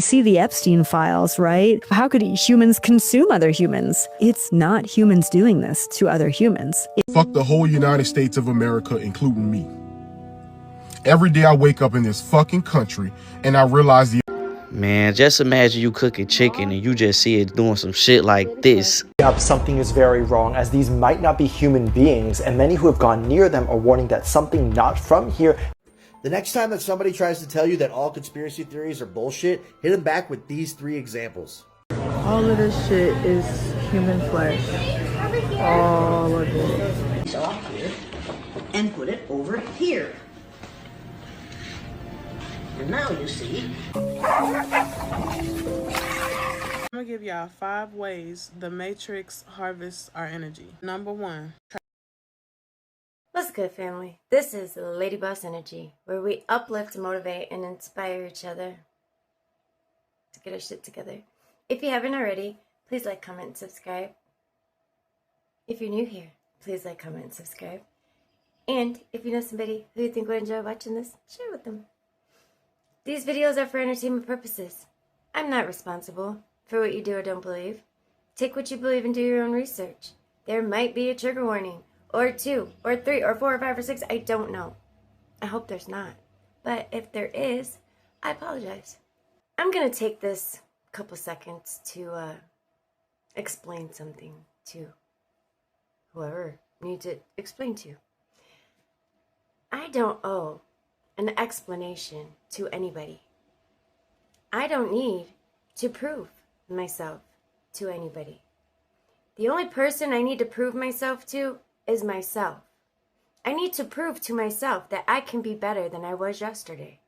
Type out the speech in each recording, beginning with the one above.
see the Epstein files, right? How could humans consume other humans? It's not humans doing this to other humans. Fuck the whole United States of America, including me. Every day I wake up in this fucking country and I realize the Man, just imagine you cooking chicken and you just see it doing some shit like this. Something is very wrong, as these might not be human beings, and many who have gone near them are warning that something not from here. The next time that somebody tries to tell you that all conspiracy theories are bullshit, hit them back with these 3 examples. All of this shit is human flesh. All of it. It's off here and put it over here. And now you see. I'm gonna give y'all 5 ways the Matrix harvests our energy. Number 1. What's good, family? This is Lady Boss Energy, where we uplift, motivate, and inspire each other to get our shit together. If you haven't already, please like, comment, and subscribe. If you're new here, please like, comment, and subscribe. And if you know somebody who you think would enjoy watching this, share with them. These videos are for entertainment purposes. I'm not responsible for what you do or don't believe. Take what you believe and do your own research. There might be a trigger warning, or 2, or 3, or 4, or 5, or 6. I don't know. I hope there's not. But if there is, I apologize. I'm going to take this couple seconds to explain something to whoever needs it explained to. I don't owe an explanation to anybody. I don't need to prove myself to anybody. The only person I need to prove myself to is myself. I need to prove to myself that I can be better than I was yesterday.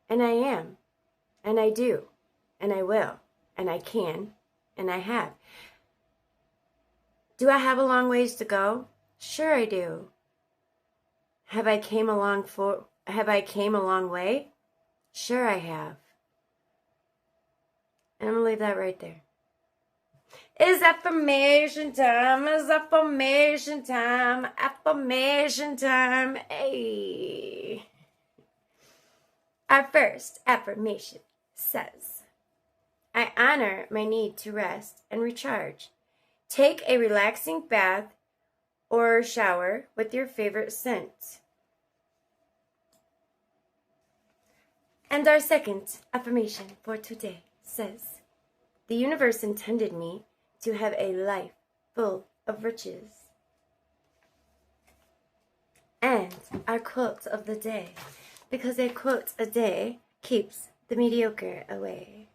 And I am, and I do, and I will, and I can, and I have. Do I have a long ways to go? Sure I do. Have I came a long way? Sure I have. And I'm gonna leave that right there. It's affirmation time, it's affirmation time, affirmation time, hey. Our first affirmation says, I honor my need to rest and recharge. Take a relaxing bath or shower with your favorite scent. And our second affirmation for today says, the universe intended me to have a life full of riches. And our quote of the day, because a quote a day keeps the mediocre away.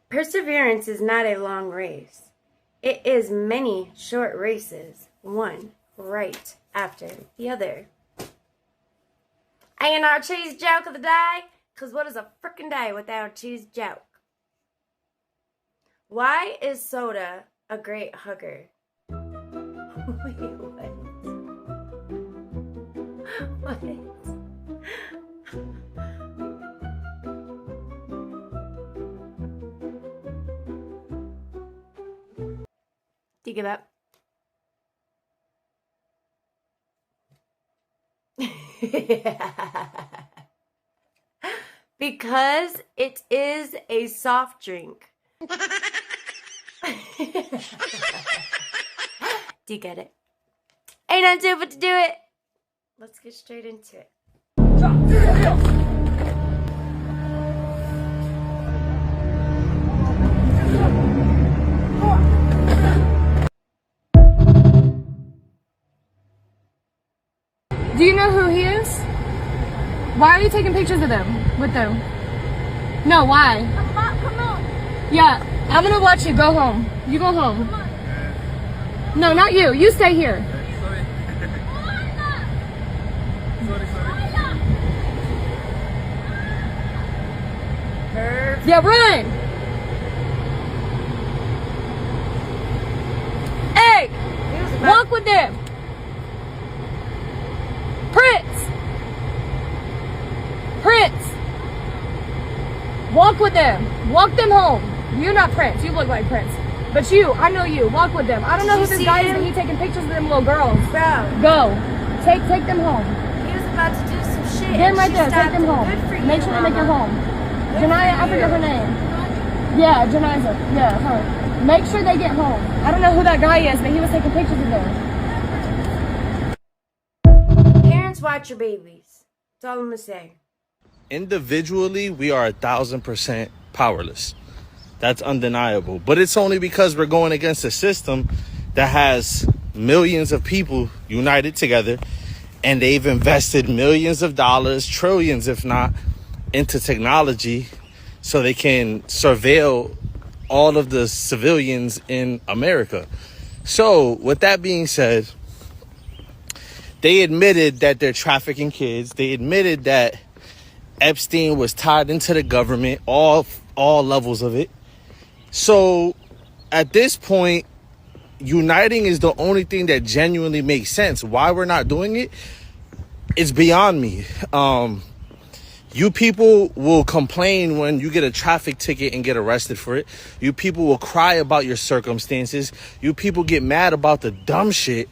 Perseverance is not a long race. It is many short races, one right after the other. And our cheese joke of the day, because what is a frickin' day without a cheese joke? Why is soda a great hugger? Wait, what? What? Do you give up? Because it is a soft drink. Do you get it? Ain't nothing but to do it. Let's get straight into it. Do you know who he is? Why are you taking pictures of them? With them? No, why? Come on. Yeah, I'm gonna watch you. Go home. You go home. No, not you. You stay here. Sorry. Yeah, run! Hey! Walk with them! Prince! Walk with them. Walk them home. You're not Prince. You look like Prince. But you, I know you. Walk with them. I don't know who this guy is, but he's taking pictures of them little girls. Bro. Go. Take them home. He was about to do some shit. Get him right there. Take them home. Make sure they make it home. Janaya, I forget her name. Yeah, Janiza. Yeah, her. Make sure they get home. I don't know who that guy is, but he was taking pictures of them. Parents, watch your babies. That's all I'm gonna say. Individually, we are 1,000% powerless. That's undeniable. But it's only because we're going against a system that has millions of people united together, and they've invested millions of dollars, trillions if not, into technology so they can surveil all of the civilians in America. So with that being said, they admitted that they're trafficking kids. They admitted that Epstein was tied into the government, all levels of it. So at this point, uniting is the only thing that genuinely makes sense. Why we're not doing it, it's beyond me. You people will complain when you get a traffic ticket and get arrested for it. You people will cry about your circumstances. You people get mad about the dumb shit.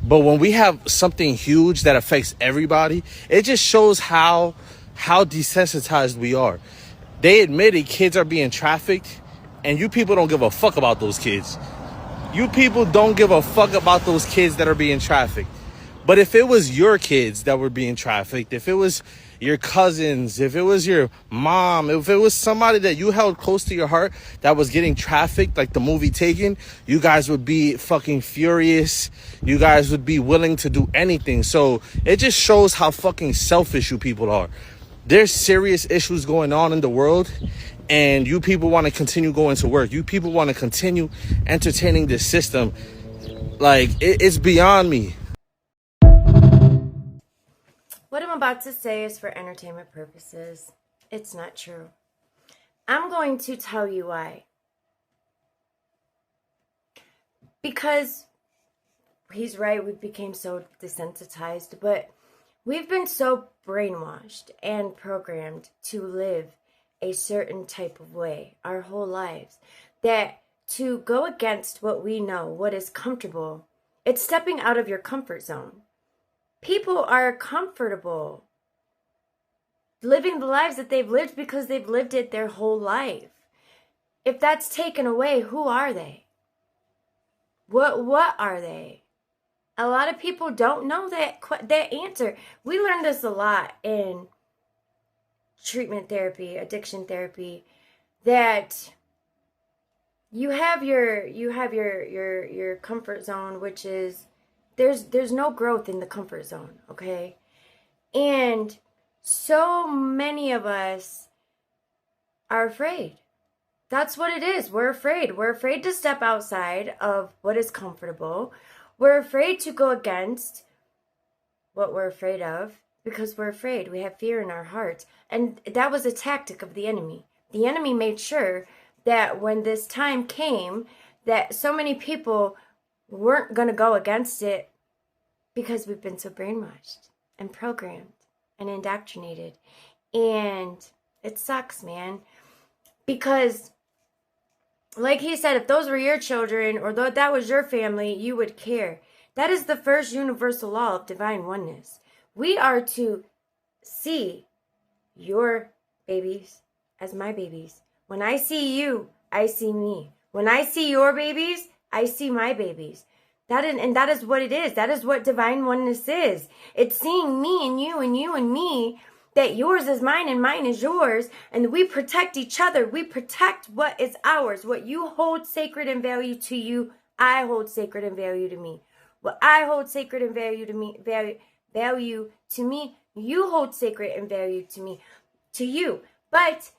But when we have something huge that affects everybody, it just shows how desensitized we are. They admitted kids are being trafficked, and you people don't give a fuck about those kids. You people don't give a fuck about those kids that are being trafficked. But if it was your kids that were being trafficked, if it was your cousins, if it was your mom, if it was somebody that you held close to your heart that was getting trafficked, like the movie Taken, you guys would be fucking furious. You guys would be willing to do anything. So it just shows how fucking selfish you people are. There's serious issues going on in the world, and you people want to continue going to work. You people want to continue entertaining this system. Like, it's beyond me. What I'm about to say is for entertainment purposes. It's not true. I'm going to tell you why. Because he's right, we became so desensitized, but we've been so brainwashed and programmed to live a certain type of way our whole lives that to go against what we know, what is comfortable, it's stepping out of your comfort zone. People are comfortable living the lives that they've lived because they've lived it their whole life. If that's taken away, who are they? What are they? A lot of people don't know that answer. We learned this a lot in treatment therapy, addiction therapy, that you have your comfort zone, which is there's no growth in the comfort zone, okay? And so many of us are afraid. That's what it is. We're afraid. We're afraid to step outside of what is comfortable. We're afraid to go against what we're afraid of because we're afraid. We have fear in our hearts. And that was a tactic of the enemy. The enemy made sure that when this time came, that so many people weren't going to go against it because we've been so brainwashed and programmed and indoctrinated. And it sucks, man. Because, like he said, if those were your children or that was your family, you would care. That is the first universal law of divine oneness. We are to see your babies as my babies. When I see you, I see me. When I see your babies, I see my babies. That is what it is. That is what divine oneness is. It's seeing me and you and me, that yours is mine and mine is yours, and we protect each other. We protect what is ours. What you hold sacred and value to you, I hold sacred and value to me. What I hold sacred and value to me, value to me, you hold sacred and value to me, to you. But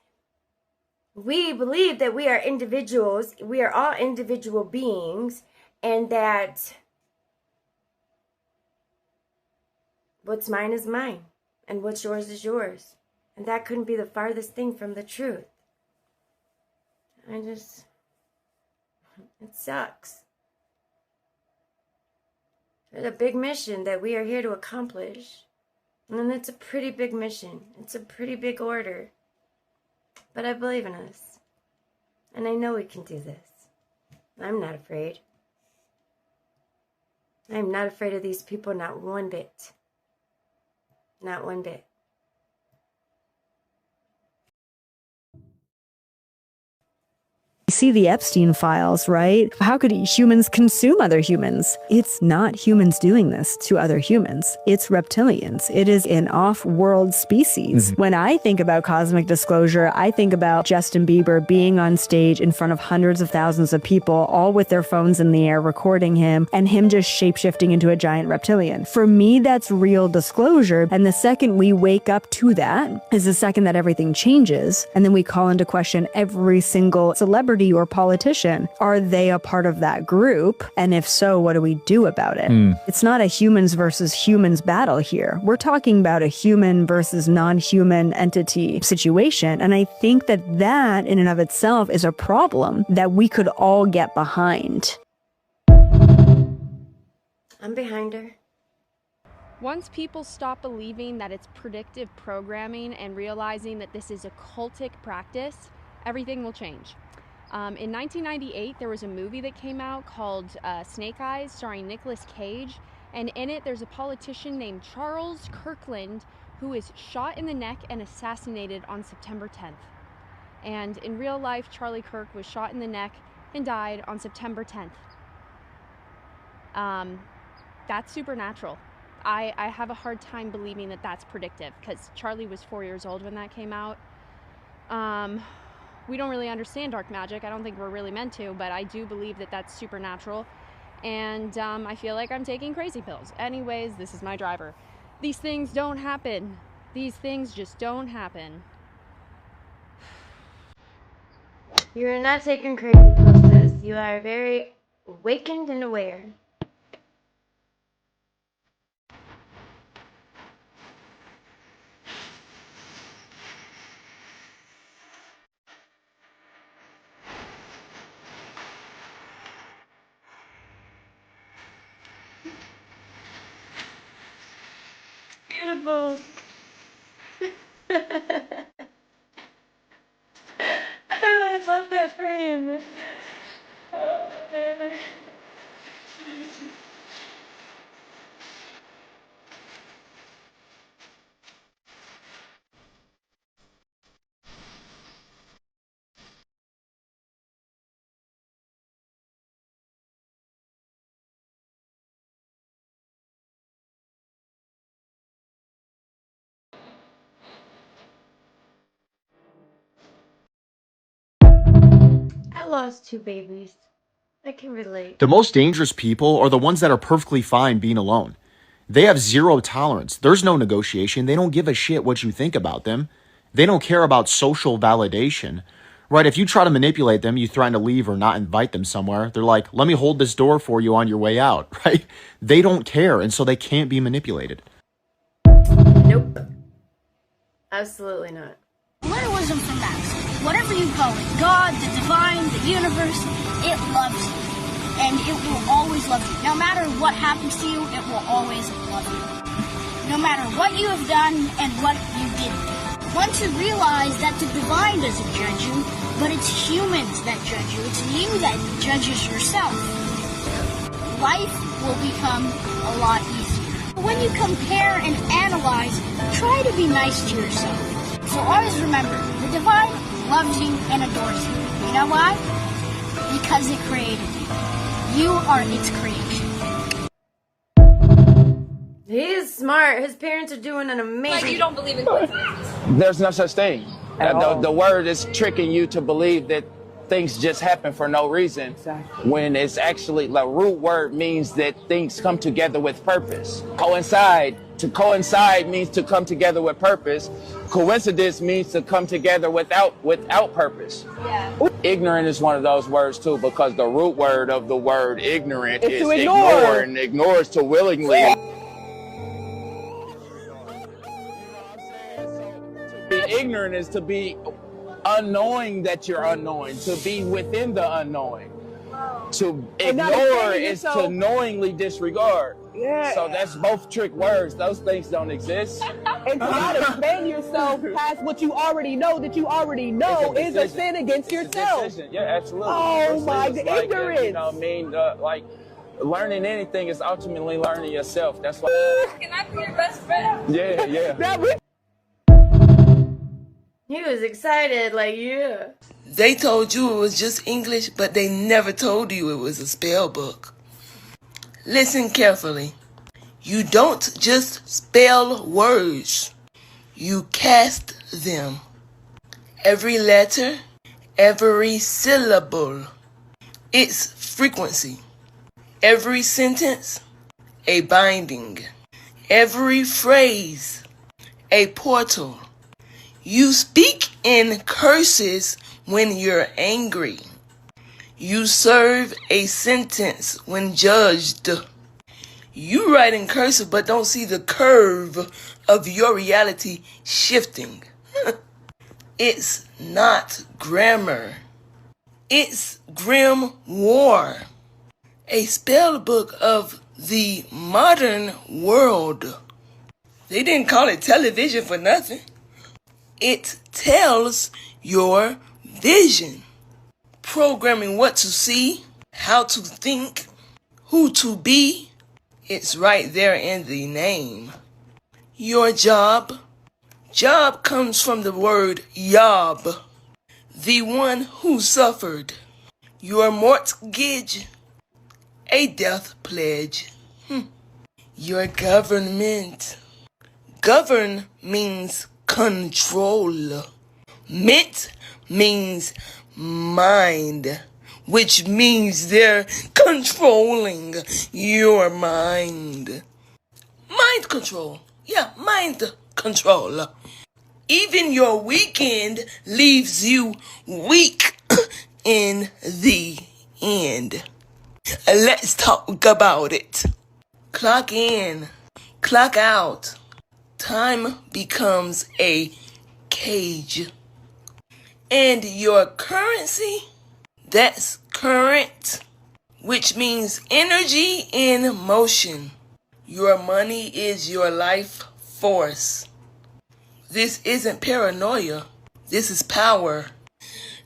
we believe that we are individuals. We are all individual beings, and that what's mine is mine, and what's yours is yours. And that couldn't be the farthest thing from the truth. It sucks. There's a big mission that we are here to accomplish. And it's a pretty big mission. It's a pretty big order. But I believe in us. And I know we can do this. I'm not afraid. I'm not afraid of these people, not one bit. Not one bit. see the Epstein files, right? How could humans consume other humans? It's not humans doing this to other humans. It's reptilians. It is an off-world species. When I think about cosmic disclosure, I think about Justin Bieber being on stage in front of hundreds of thousands of people, all with their phones in the air recording him, and him just shapeshifting into a giant reptilian. For me, that's real disclosure. And the second we wake up to that is the second that everything changes. And then we call into question every single celebrity or politician. Are they a part of that group? And if so, what do we do about it? It's not a humans versus humans battle here. We're talking about a human versus non-human entity situation. And I think that that in and of itself is a problem that we could all get behind. I'm behind her. Once people stop believing that it's predictive programming and realizing that this is a cultic practice, everything will change. In 1998, there was a movie that came out called Snake Eyes, starring Nicolas Cage, and in it there's a politician named Charles Kirkland who is shot in the neck and assassinated on September 10th. And in real life, Charlie Kirk was shot in the neck and died on September 10th. That's supernatural. I have a hard time believing that that's predictive, because Charlie was 4 years old when that came out. We don't really understand dark magic. I don't think we're really meant to, but I do believe that that's supernatural. And I feel like I'm taking crazy pills. Anyways, this is my driver. These things don't happen. These things just don't happen. You're not taking crazy pills, sis. You are very awakened and aware. Beautiful. I love that frame. Oh, man. I lost 2 babies. I can relate. The most dangerous people are the ones that are perfectly fine being alone. They have zero tolerance. There's no negotiation. They don't give a shit what you think about them. They don't care about social validation. Right? If you try to manipulate them, you threaten to leave or not invite them somewhere, they're like, let me hold this door for you on your way out, right? They don't care, and so they can't be manipulated. Nope. Absolutely not. Learn wisdom from Max. Whatever you call it, God, the divine, the universe, it loves you. And it will always love you. No matter what happens to you, it will always love you. No matter what you have done and what you didn't do. Once you realize that the divine doesn't judge you, but it's humans that judge you. It's you that judges yourself. Life will become a lot easier. When you compare and analyze, try to be nice to yourself. So always remember, the divine loves you and adores you. You know why? Because it created you. You are its creation. He is smart. His parents are doing an amazing... Like you don't believe in coincidences. There's no such thing. The word is tricking you to believe that things just happen for no reason. Exactly. When it's actually, the root word means that things come together with purpose. Coincide. To coincide means to come together with purpose. Coincidence means to come together without purpose. Yeah. Ignorant is one of those words too, because the root word of the word ignorant is to ignore, and ignore is to willingly. Ignorant is to be unknowing that you're unknowing, to be within the unknowing. To ignore is to knowingly disregard. Yeah. So that's both trick words. Those things don't exist. And to not expand yourself past what you already know that you already know is a sin against yourself. Yeah, absolutely. Oh my God, ignorance. You know what I mean? Like, learning anything is ultimately learning yourself. That's why. Can I be your best friend? Yeah. He was excited, like, yeah. They told you it was just English, but they never told you it was a spell book. Listen carefully. You don't just spell words. You cast them. Every letter, every syllable, its frequency. Every sentence, a binding. Every phrase, a portal. You speak in curses when you're angry. You serve a sentence when judged. You write in cursive but don't see the curve of your reality shifting. It's not grammar. It's grim war. A spell book of the modern world. They didn't call it television for nothing. It tells your vision. Programming what to see, how to think, who to be. It's right there in the name. Your job. Job comes from the word yob, the one who suffered. Your mortgage, a death pledge. Your government. Govern means control. Mint means mind, which means they're controlling your mind. Mind control. Yeah, mind control. Even your weekend leaves you weak in the end. Let's talk about it. Clock in, clock out. Time becomes a cage. And your currency, that's current, which means energy in motion. Your money is your life force. This isn't paranoia. This is power.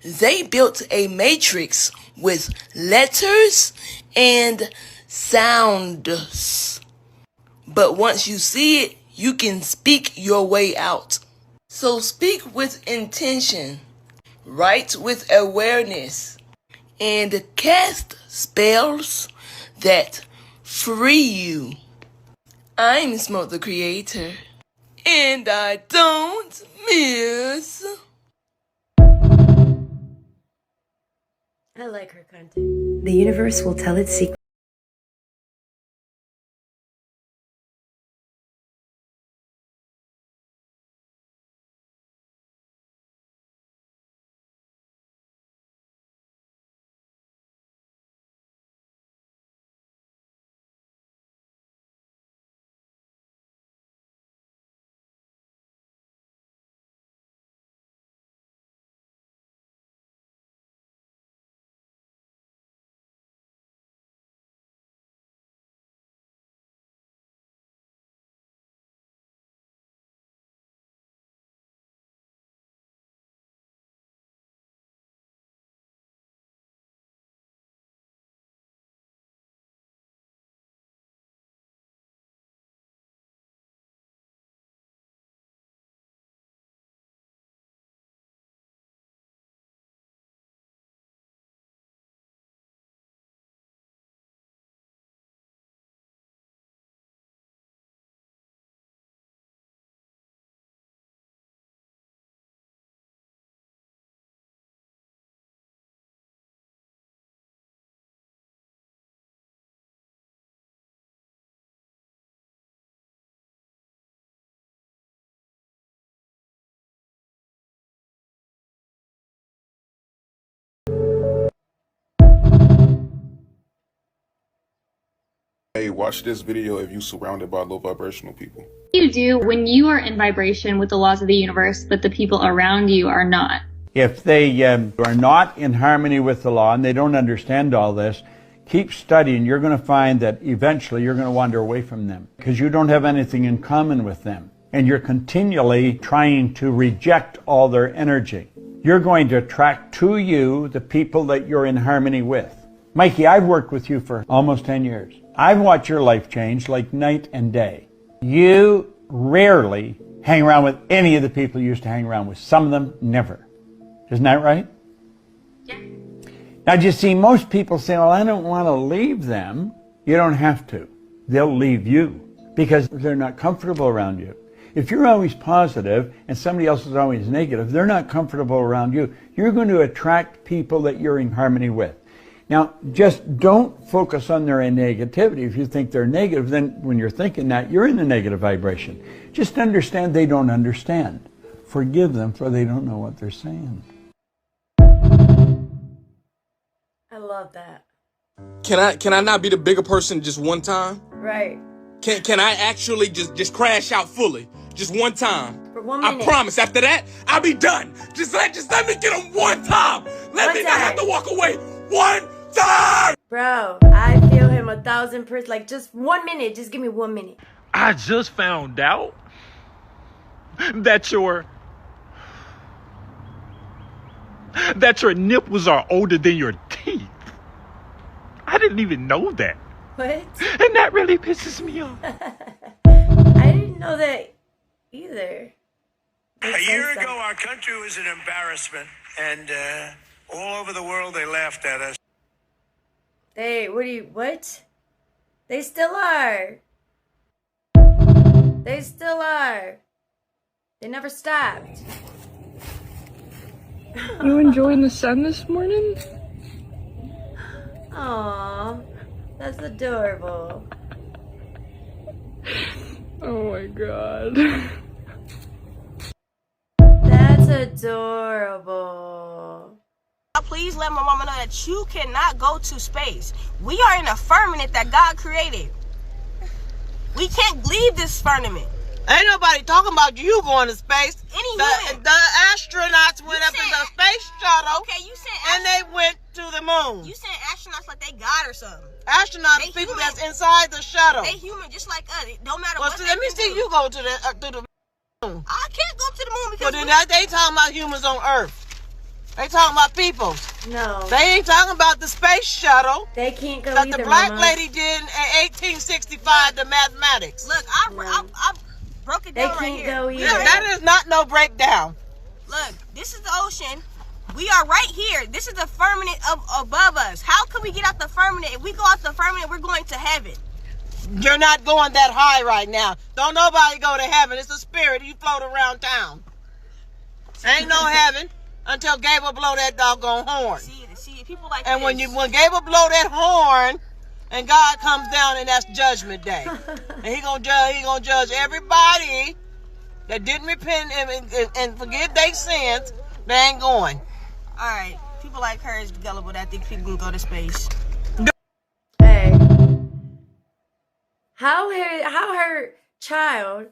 They built a matrix with letters and sounds. But once you see it, you can speak your way out. So speak with intention. Write with awareness. And cast spells that free you. I'm Smoke the Creator. And I don't miss. I like her content. The universe will tell its secret. Hey, watch this video if you're surrounded by low vibrational people. What do you do when you are in vibration with the laws of the universe, but the people around you are not? If they are not in harmony with the law and they don't understand all this, keep studying. You're going to find that eventually you're going to wander away from them because you don't have anything in common with them. And you're continually trying to reject all their energy. You're going to attract to you the people that you're in harmony with. Mikey, I've worked with you for almost 10 years. I've watched your life change like night and day. You rarely hang around with any of the people you used to hang around with. Some of them, never. Isn't that right? Yeah. Now, you see, most people say, well, I don't want to leave them. You don't have to. They'll leave you because they're not comfortable around you. If you're always positive and somebody else is always negative, they're not comfortable around you. You're going to attract people that you're in harmony with. Now, just don't focus on their negativity. If you think they're negative, then when you're thinking that, you're in the negative vibration. Just understand they don't understand. Forgive them, for they don't know what they're saying. I love that. Can I not be the bigger person just one time? Right. Can I actually just crash out fully? Just one time. For 1 minute. I promise. After that, I'll be done. Just let me get them one time. Let me not have to walk away one time. Bro, I feel him 1,000%. Like, just 1 minute. Just give me 1 minute. I just found out that your nipples are older than your teeth. I didn't even know that. What? And that really pisses me off. I didn't know that either. A year ago, our country was an embarrassment, and all over the world they laughed at us. What? They still are. They still are. They never stopped. You enjoying the sun this morning? Aww, that's adorable. Oh my god. That's adorable. Please let my mama know that you cannot go to space. We are in a firmament that God created. We can't leave this firmament. Ain't nobody talking about you going to space. The astronauts went up in the space shuttle. Okay, you said and they went to the moon. You said astronauts like they God or something. Astronauts, people that's inside the shuttle. They human just like us. It don't matter what. Let me see you go to the moon. I can't go to the moon because they talking about humans on Earth. They talking about people. No. They ain't talking about the space shuttle. They can't go that either, the black Mama. lady did in 1865, the mathematics. Look, I broke it down right here. They can't go either. That is not no breakdown. Look, this is the ocean. We are right here. This is the firmament above us. How can we get out the firmament? If we go out the firmament, we're going to heaven. You're not going that high right now. Don't nobody go to heaven. It's a spirit. You float around town. Ain't no heaven until Gabriel blow that doggone horn. See, people like and this. when Gabriel blow that horn, and God comes down, and that's Judgment Day, and He gonna judge everybody that didn't repent and forgive their sins. They ain't going. All right, people like her is gullible that think people can go to space. Hey, how her child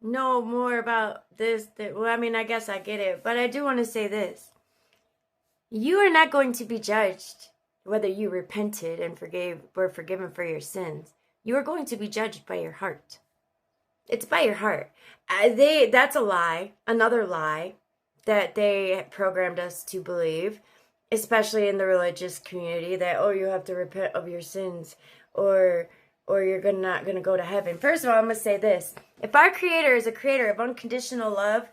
know more about this? Well, I mean, I guess I get it, but I do want to say this: you are not going to be judged whether you repented and were forgiven for your sins. You are going to be judged by your heart. It's by your heart. That's a lie, another lie that they programmed us to believe, especially in the religious community, that, oh, you have to repent of your sins or you're not going to go to heaven. First of all, I'm going to say this. If our Creator is a creator of unconditional love,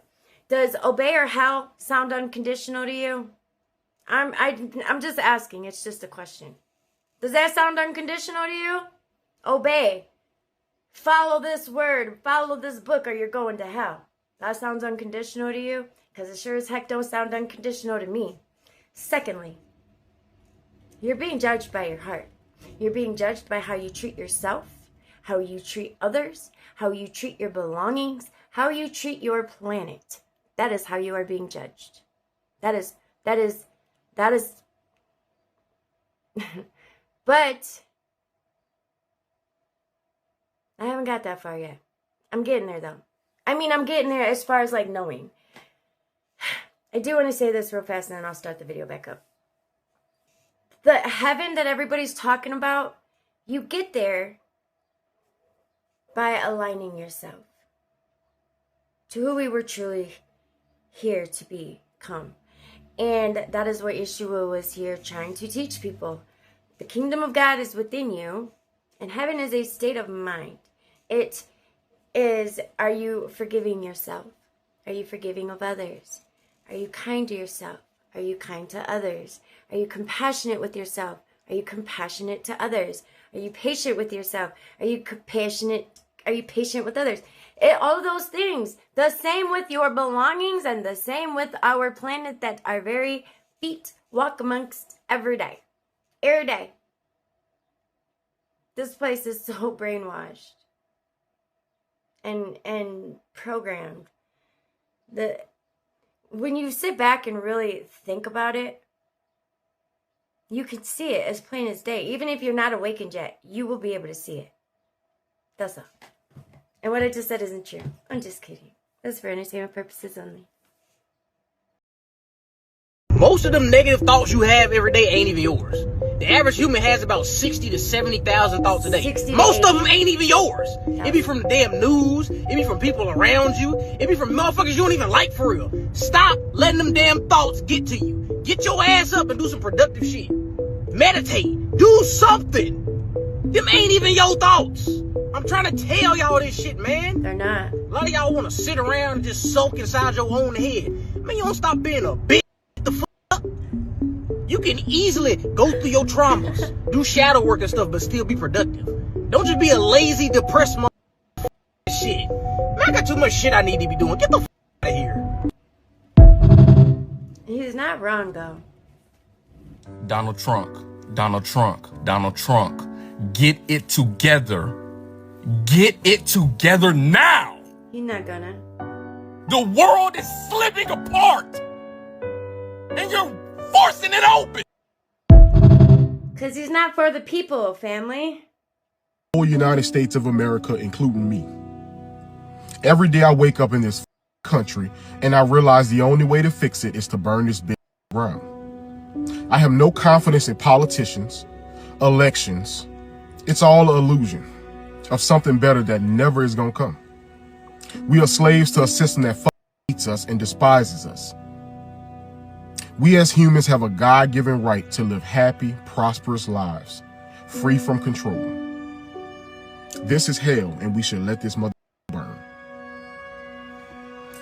does obey or hell sound unconditional to you? I'm just asking. It's just a question. Does that sound unconditional to you? Obey. Follow this word. Follow this book or you're going to hell. That sounds unconditional to you? Because it sure as heck don't sound unconditional to me. Secondly, you're being judged by your heart. You're being judged by how you treat yourself, how you treat others, how you treat your belongings, how you treat your planet. That is how you are being judged. That is but I haven't got that far yet. I'm getting there though. I mean, I'm getting there as far as like knowing. I do want to say this real fast and then I'll start the video back up. The heaven that everybody's talking about, you get there by aligning yourself to who we were truly here to become. And that is what Yeshua was here trying to teach people. The kingdom of God is within you, and heaven is a state of mind. is, are you forgiving yourself? Are you forgiving of others? Are you kind to yourself? Are you kind to others? Are you compassionate with yourself? Are you compassionate to others? Are you patient with yourself? Are you compassionate? Are you patient with others? All of those things. The same with your belongings and the same with our planet that our very feet walk amongst every day. Every day. This place is so brainwashed and programmed that when you sit back and really think about it, you can see it as plain as day. Even if you're not awakened yet, you will be able to see it. That's all. And what I just said isn't true. I'm just kidding. That's for entertainment purposes only. Most of them negative thoughts you have every day ain't even yours. The average human has about 60 to 70,000 thoughts a day. Most of them ain't even yours. It be from the damn news. It be from people around you. It be from motherfuckers you don't even like for real. Stop letting them damn thoughts get to you. Get your ass up and do some productive shit. Meditate. Do something. Them ain't even your thoughts. I'm trying to tell y'all this shit, man. They're not. A lot of y'all want to sit around and just soak inside your own head. Man, you don't stop being a bitch. Get the fuck up. You can easily go through your traumas, do shadow work and stuff, but still be productive. Don't just be a lazy, depressed motherfucker. Shit. Man, I got too much shit I need to be doing. Get the fuck out of here. He's not wrong, though. Donald Trump, Donald Trump, Donald Trump. Get it together. Get it together now. He's not gonna. The world is slipping apart. And you're forcing it open. Because he's not for the people, family. The whole United States of America, including me. Every day I wake up in this country and I realize the only way to fix it is to burn this bitch ground. I have no confidence in politicians, elections. It's all an illusion of something better that never is gonna come. We are slaves to a system that hates us and despises us. We as humans have a God-given right to live happy, prosperous lives, free from control. This is hell, and we should let this mother burn.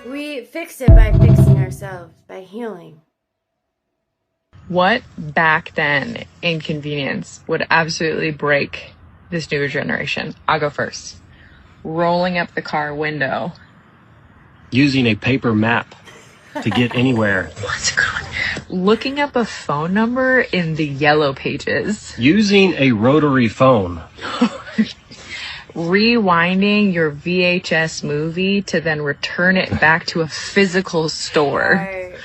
We fix it by fixing ourselves, by healing. What back then inconvenience would absolutely break this newer generation? I'll go first. Rolling up the car window. Using a paper map to get anywhere. What's going on? Looking up a phone number in the yellow pages. Using a rotary phone. Rewinding your VHS movie to then return it back to a physical store. Right.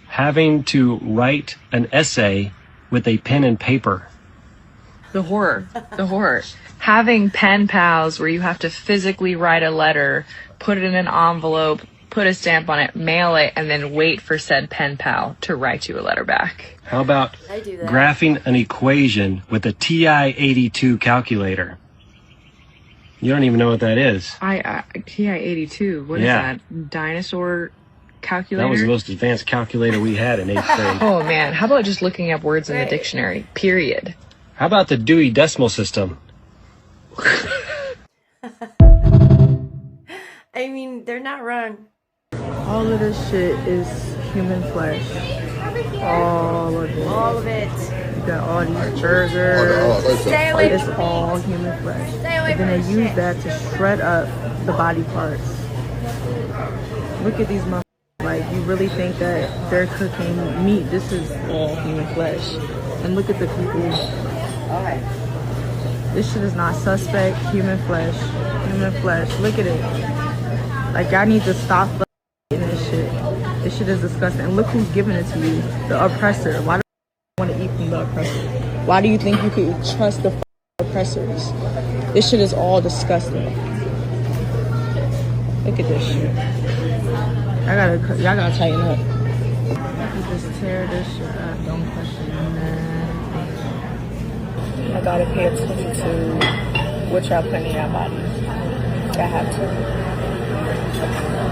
Having to write an essay with a pen and paper. The horror. The horror. Having pen pals where you have to physically write a letter, put it in an envelope, put a stamp on it, mail it, and then wait for said pen pal to write you a letter back. How about graphing an equation with a TI-82 calculator? You don't even know what that is. TI-82, what is that? Dinosaur calculator? That was the most advanced calculator we had in 8th grade. Oh man, how about just looking up words in the dictionary, period? How about the Dewey Decimal System? I mean, they're not wrong. All of this shit is human flesh. All of it. All of it. You got all these burgers. Stay away It's from me. all human flesh. Stay away And then from they use shit. that to shred up the body parts. Look at these motherfuckers. Like, you really think that they're cooking meat? This is all human flesh. And look at the people. This shit is not suspect. Human flesh. Human flesh. Look at it. Like, y'all need to stop eating this shit. This shit is disgusting. And look who's giving it to you. The oppressor. Why do you want to eat from the oppressor? Why do you think you could trust the oppressors? This shit is all disgusting. Look at this shit. Y'all gotta tighten up. You just tear this shit up. Don't question nothing. I gotta pay attention to what y'all put in your bodies. Y'all have to.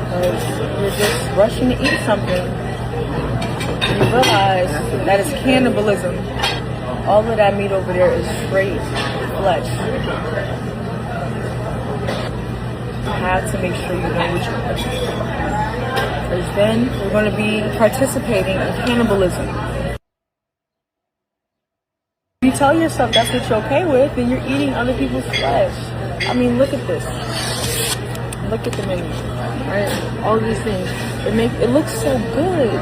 Because you're just rushing to eat something. You realize that it's cannibalism. All of that meat over there is straight flesh. have to make sure you know what you're purchasing. Because then we're going to be participating in cannibalism. If you tell yourself that's what you're okay with, then you're eating other people's flesh. I mean, look at this. Look at the menu, right? All these things. It looks so good.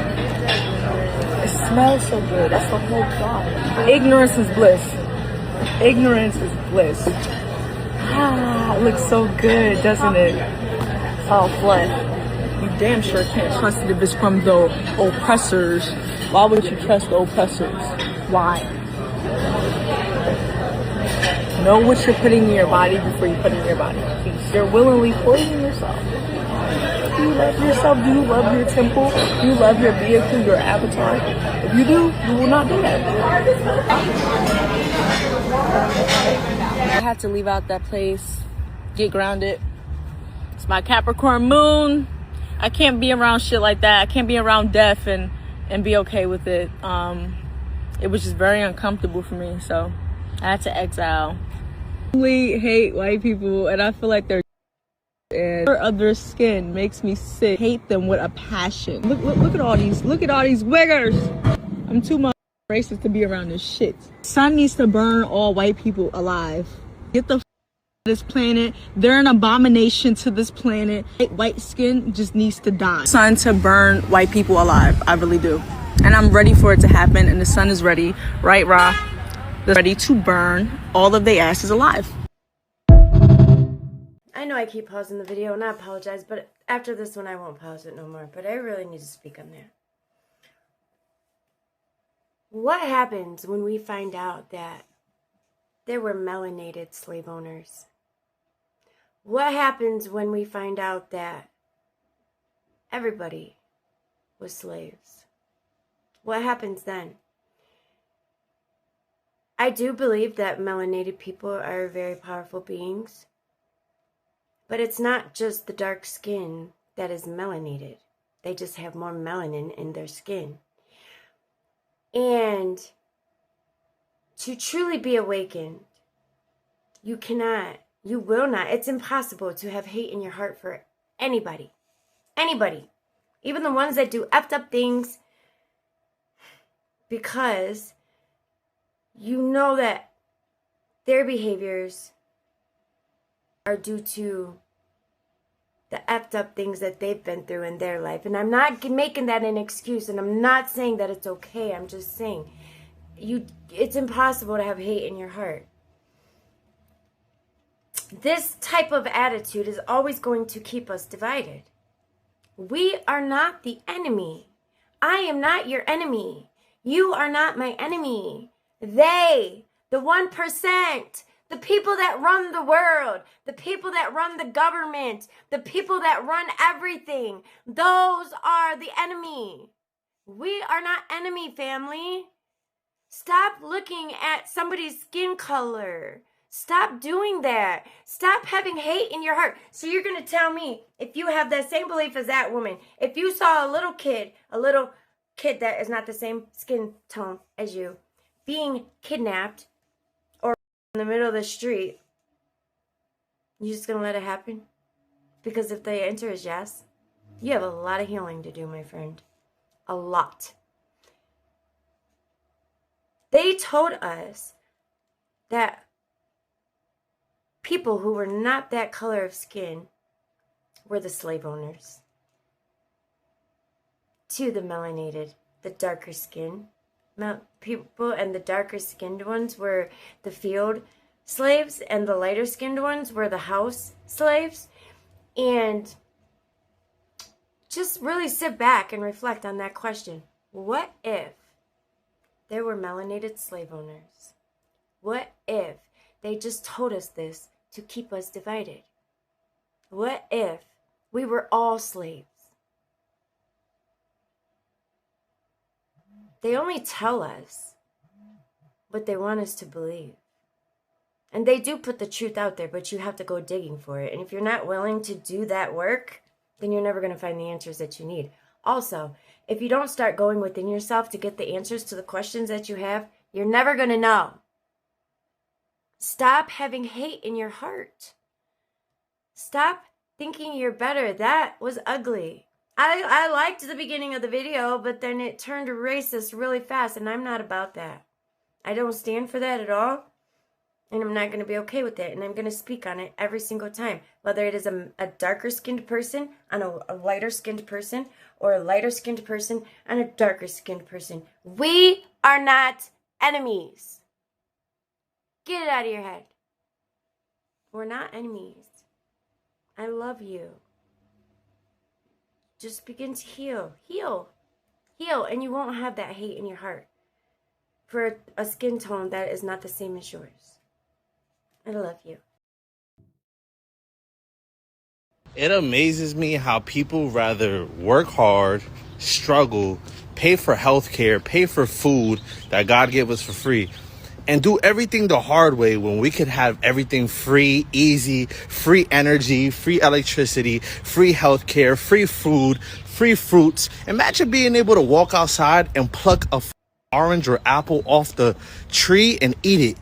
It smells so good. That's the whole thought. Ignorance is bliss. Ignorance is bliss. Ah, it looks so good, doesn't it? It's all flesh. You damn sure can't trust it if it's from the oppressors. Why would you trust the oppressors? Why? Know what you're putting in your body before you put it in your body. You're willingly poisoning yourself. Do you love yourself? Do you love your temple? Do you love your vehicle, your avatar? If you do, you will not do that. I had to leave out that place, get grounded. It's my Capricorn moon. I can't be around shit like that. I can't be around death and be okay with it. It was just very uncomfortable for me, so I had to exile. I really hate white people, and I feel like they're and their other skin makes me sick. Hate them with a passion. Look at all these wiggers. I'm too much racist to be around this shit. Sun needs to burn all white people alive. Get the this planet. They're an abomination to this planet. White skin just needs to die. Sun to burn white people alive. I really do. And I'm ready for it to happen, and the sun is ready. Right, Ra? They're ready to burn all of their asses alive. I know I keep pausing the video, and I apologize, but after this one I won't pause it no more, but I really need to speak on that. What happens when we find out that there were melanated slave owners? What happens when we find out that everybody was slaves? What happens then? I do believe that melanated people are very powerful beings. But it's not just the dark skin that is melanated. They just have more melanin in their skin. And to truly be awakened, you will not, it's impossible to have hate in your heart for anybody. Anybody. Even the ones that do effed up things, because you know that their behaviors are due to the effed up things that they've been through in their life. And I'm not making that an excuse, and I'm not saying that it's okay. I'm just saying it's impossible to have hate in your heart. This type of attitude is always going to keep us divided. We are not the enemy. I am not your enemy. You are not my enemy. They, the 1%, the people that run the world, the people that run the government, the people that run everything, those are the enemy. We are not enemy, family. Stop looking at somebody's skin color. Stop doing that. Stop having hate in your heart. So you're going to tell me, if you have that same belief as that woman, if you saw a little kid that is not the same skin tone as you, being kidnapped or in the middle of the street, you just gonna let it happen? Because if the answer is yes, you have a lot of healing to do, my friend. A lot. They told us that people who were not that color of skin were the slave owners. To the melanated, the darker skin people, and the darker skinned ones were the field slaves, and the lighter skinned ones were the house slaves. And just really sit back and reflect on that question. What if there were melanated slave owners? What if they just told us this to keep us divided? What if we were all slaves? They only tell us what they want us to believe. And they do put the truth out there, but you have to go digging for it. And if you're not willing to do that work, then you're never going to find the answers that you need. Also, if you don't start going within yourself to get the answers to the questions that you have, you're never going to know. Stop having hate in your heart. Stop thinking you're better. That was ugly. I liked the beginning of the video, but then it turned racist really fast, and I'm not about that. I don't stand for that at all, and I'm not going to be okay with it, and I'm going to speak on it every single time, whether it is a darker-skinned person on a lighter-skinned person, or a lighter-skinned person on a darker-skinned person. We are not enemies. Get it out of your head. We're not enemies. I love you. Just begin to heal. Heal. Heal, and you won't have that hate in your heart for a skin tone that is not the same as yours. I love you. It amazes me how people rather work hard, struggle, pay for health care, pay for food that God gave us for free, and do everything the hard way when we could have everything free, easy, free energy, free electricity, free health care, free food, free fruits. Imagine being able to walk outside and pluck a orange or apple off the tree and eat it.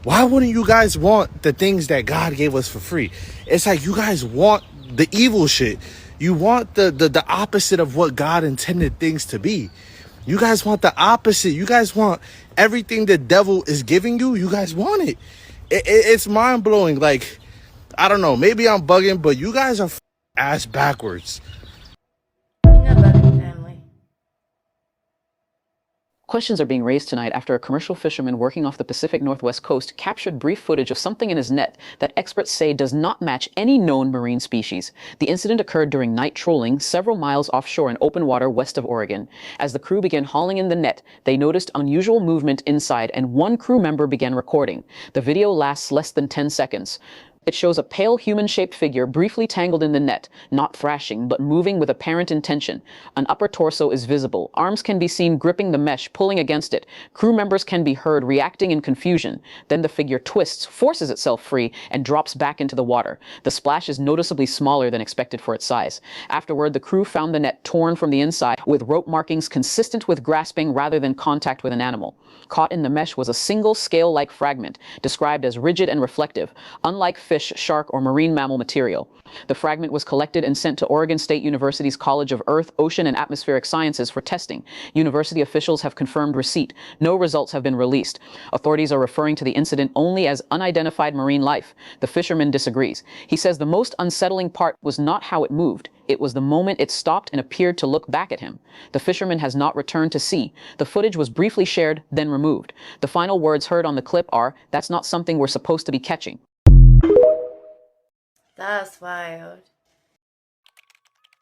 Why wouldn't you guys want the things that God gave us for free? It's like you guys want the evil shit. You want the opposite of what God intended things to be. You guys want the opposite. You guys want everything the devil is giving you. You guys want it. It's mind-blowing. Like, I don't know. Maybe I'm bugging, but you guys are ass backwards. Questions are being raised tonight after a commercial fisherman working off the Pacific Northwest coast captured brief footage of something in his net that experts say does not match any known marine species. The incident occurred during night trolling several miles offshore in open water west of Oregon. As the crew began hauling in the net, they noticed unusual movement inside, and one crew member began recording. The video lasts less than 10 seconds. It shows a pale human-shaped figure briefly tangled in the net, not thrashing, but moving with apparent intention. An upper torso is visible. Arms can be seen gripping the mesh, pulling against it. Crew members can be heard reacting in confusion. Then the figure twists, forces itself free, and drops back into the water. The splash is noticeably smaller than expected for its size. Afterward, the crew found the net torn from the inside, with rope markings consistent with grasping rather than contact with an animal. Caught in the mesh was a single scale-like fragment, described as rigid and reflective, unlike fish, shark, or marine mammal material. The fragment was collected and sent to Oregon State University's College of Earth, Ocean, and Atmospheric Sciences for testing. University officials have confirmed receipt. No results have been released. Authorities are referring to the incident only as unidentified marine life. The fisherman disagrees. He says the most unsettling part was not how it moved. It was the moment it stopped and appeared to look back at him. The fisherman has not returned to sea. The footage was briefly shared, then removed. The final words heard on the clip are, "That's not something we're supposed to be catching." That's wild.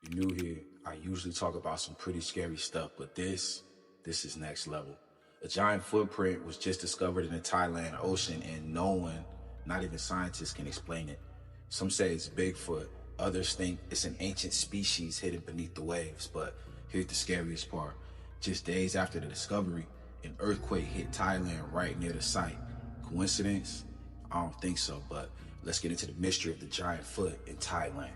You're new here, I usually talk about some pretty scary stuff, but this is next level. A giant footprint was just discovered in the Thailand Ocean, and no one, not even scientists, can explain it. Some say it's Bigfoot, others think it's an ancient species hidden beneath the waves, but here's the scariest part. Just days after the discovery, an earthquake hit Thailand right near the site. Coincidence? I don't think so, but let's get into the mystery of the giant foot in Thailand.